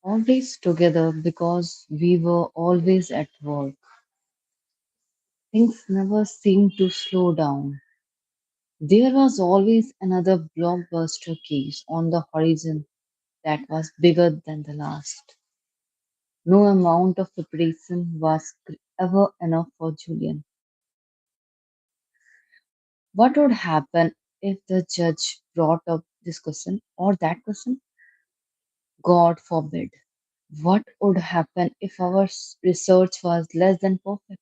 Always together because we were always at work. Things never seemed to slow down. There was always another blockbuster case on the horizon that was bigger than the last. No amount of preparation was ever enough for Julian. What would happen if the judge brought up this question or that question? God forbid. What would happen if our research was less than perfect?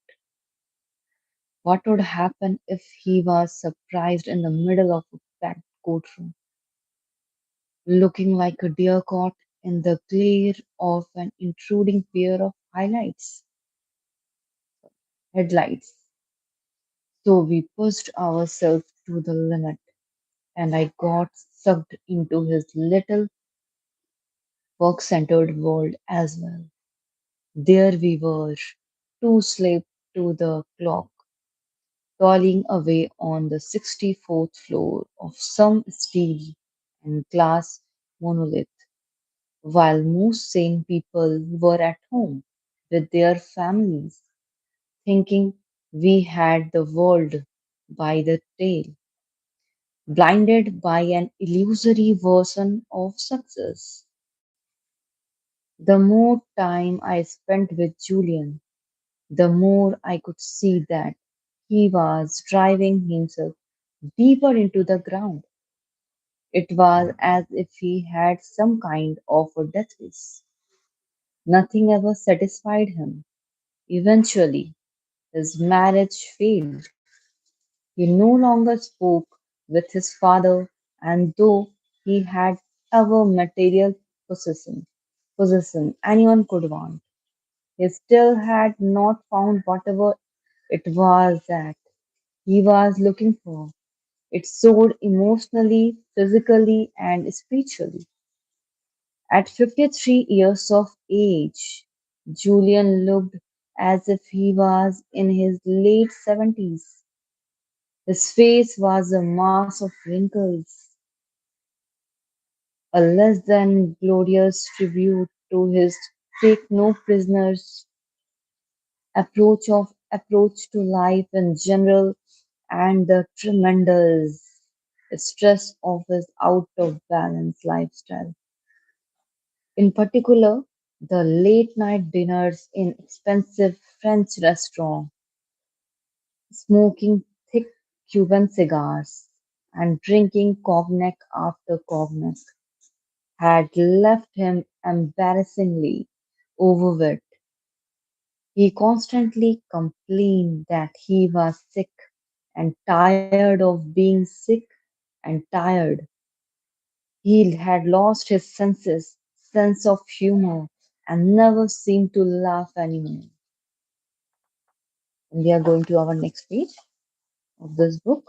What would happen if he was surprised in the middle of a packed courtroom, looking like a deer caught in the glare of an intruding pair of headlights? So we pushed ourselves to the limit, and I got sucked into his little work centered world as well. There we were, two slaves to the clock, toiling away on the 64th floor of some steel and glass monolith, while most sane people were at home with their families, thinking we had the world by the tail, blinded by an illusory version of success. The more time I spent with Julian, the more I could see that he was driving himself deeper into the ground. It was as if he had some kind of a death wish. Nothing ever satisfied him. Eventually, his marriage failed. He no longer spoke with his father, and though he had ever material possession, possession anyone could want, he still had not found whatever it was that he was looking for. It soared emotionally, physically, and spiritually. At 53 years of age, Julian looked as if he was in his late 70s. His face was a mass of wrinkles, a less than glorious tribute to his take no prisoners approach to life in general and the tremendous stress of his out of balance lifestyle. In particular, the late night dinners in expensive French restaurants, smoking thick Cuban cigars, and drinking cognac after cognac had left him embarrassingly overweight. He constantly complained that he was sick and tired of being sick and tired. He had lost his sense of humor, and never seemed to laugh anymore. And we are going to our next page of this book.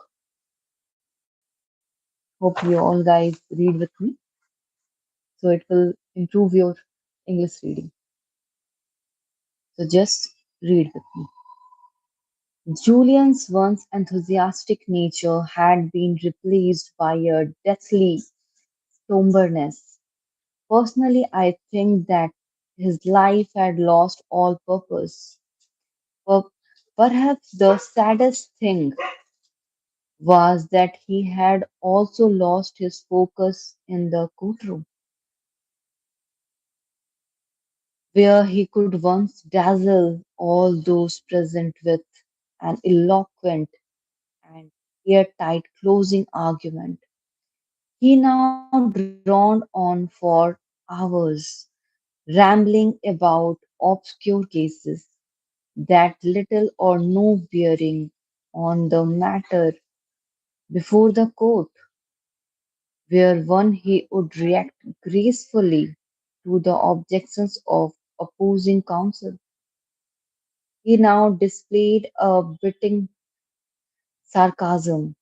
Hope you all guys read with me, so it will improve your English reading. So just read with me. Julian's once enthusiastic nature had been replaced by a deathly somberness. Personally, I think that his life had lost all purpose. Per- Perhaps the saddest thing was that he had also lost his focus in the courtroom, where he could once dazzle all those present with an eloquent and airtight closing argument. He now droned on for hours, rambling about obscure cases that little or no bearing on the matter before the court, where one he would react gracefully to the objections of opposing counsel. He now displayed a biting sarcasm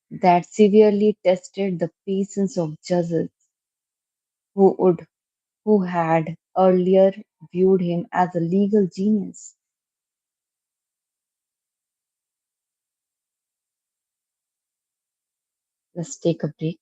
that severely tested the patience of judges who would who had earlier viewed him as a legal genius. Let's take a break.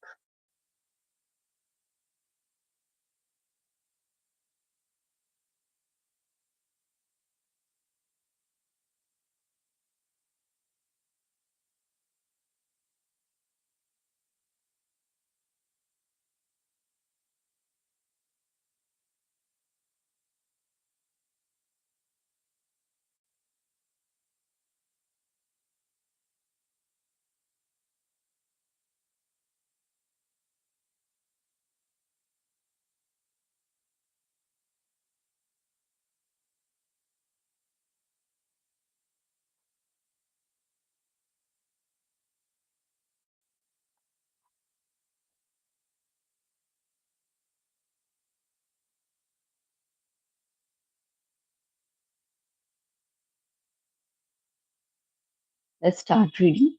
Let's start reading.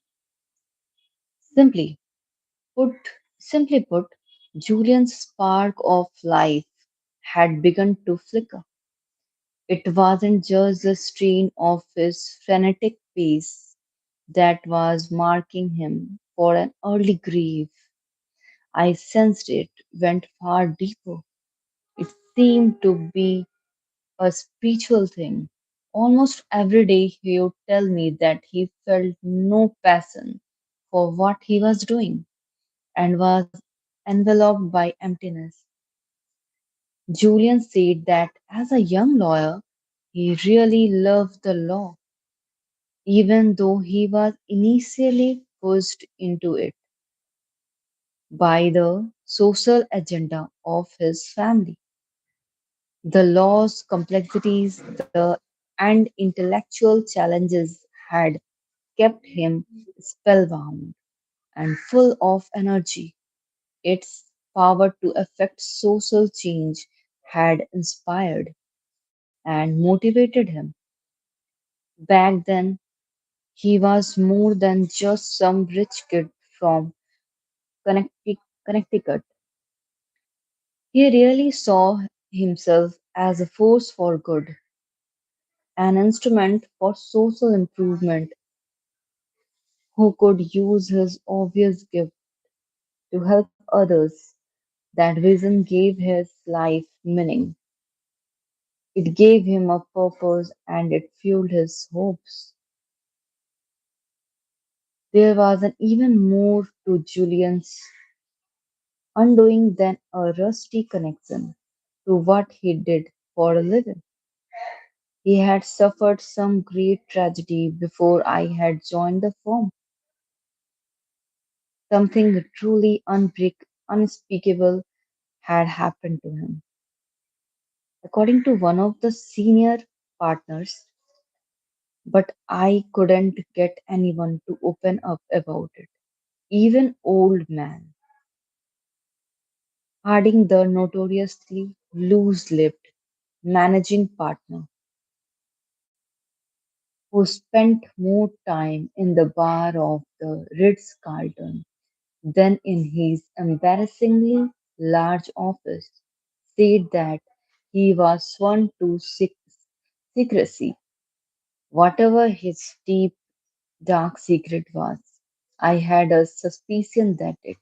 Simply put, simply put, Julian's spark of life had begun to flicker. It wasn't just the strain of his frenetic pace that was marking him for an early grave. I sensed it went far deeper. It seemed to be a spiritual thing. Almost every day he would tell me that he felt no passion for what he was doing and was enveloped by emptiness. Julian said that as a young lawyer, he really loved the law, even though he was initially pushed into it by the social agenda of his family. The law's complexities and intellectual challenges had kept him spellbound and full of energy. Its power to effect social change had inspired and motivated him. Back then, he was more than just some rich kid from Connecticut. He really saw himself as a force for good, an instrument for social improvement who could use his obvious gift to help others. That vision gave his life meaning. It gave him a purpose and it fueled his hopes. There was an even more to Julian's undoing than a rusty connection to what he did for a living. He had suffered some great tragedy before I had joined the firm. Something truly unspeakable had happened to him. According to one of the senior partners, but I couldn't get anyone to open up about it. Even old man Harding, the notoriously loose-lipped managing partner, who spent more time in the bar of the Ritz-Carlton than in his embarrassingly large office, said that he was sworn to secrecy, whatever his deep, dark secret was. I had a suspicion that it,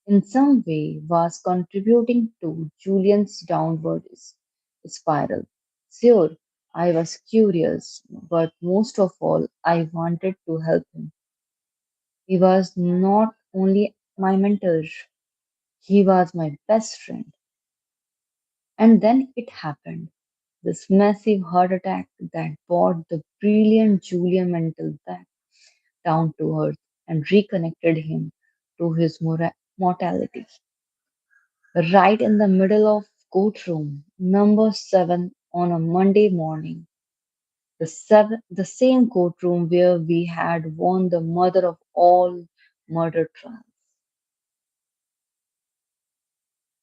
in some way, was contributing to Julian's downward spiral. Sure, I was curious, but most of all, I wanted to help him. He was not only my mentor, he was my best friend. And then it happened. This massive heart attack that brought the brilliant Julian Mental back down to earth and reconnected him to his mortality. Right in the middle of courtroom number 7 on a Monday morning, the same courtroom where we had won the mother of all murder trials.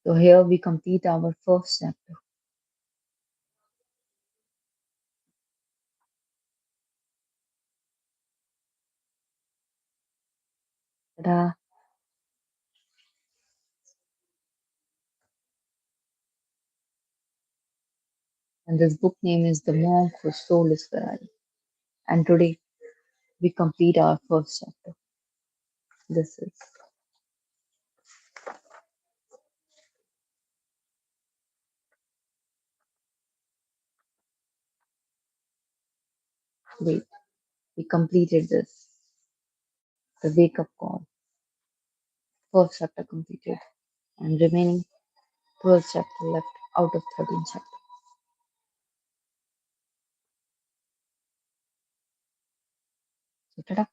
So here we complete our first chapter. Ta-da. And this book name is The Monk Whose Soul is Ferrari. And today we complete our first chapter. This is, wait, we completed this, the wake up call. First chapter completed, and remaining 12 chapter left out of 13 chapter. So, ta-da.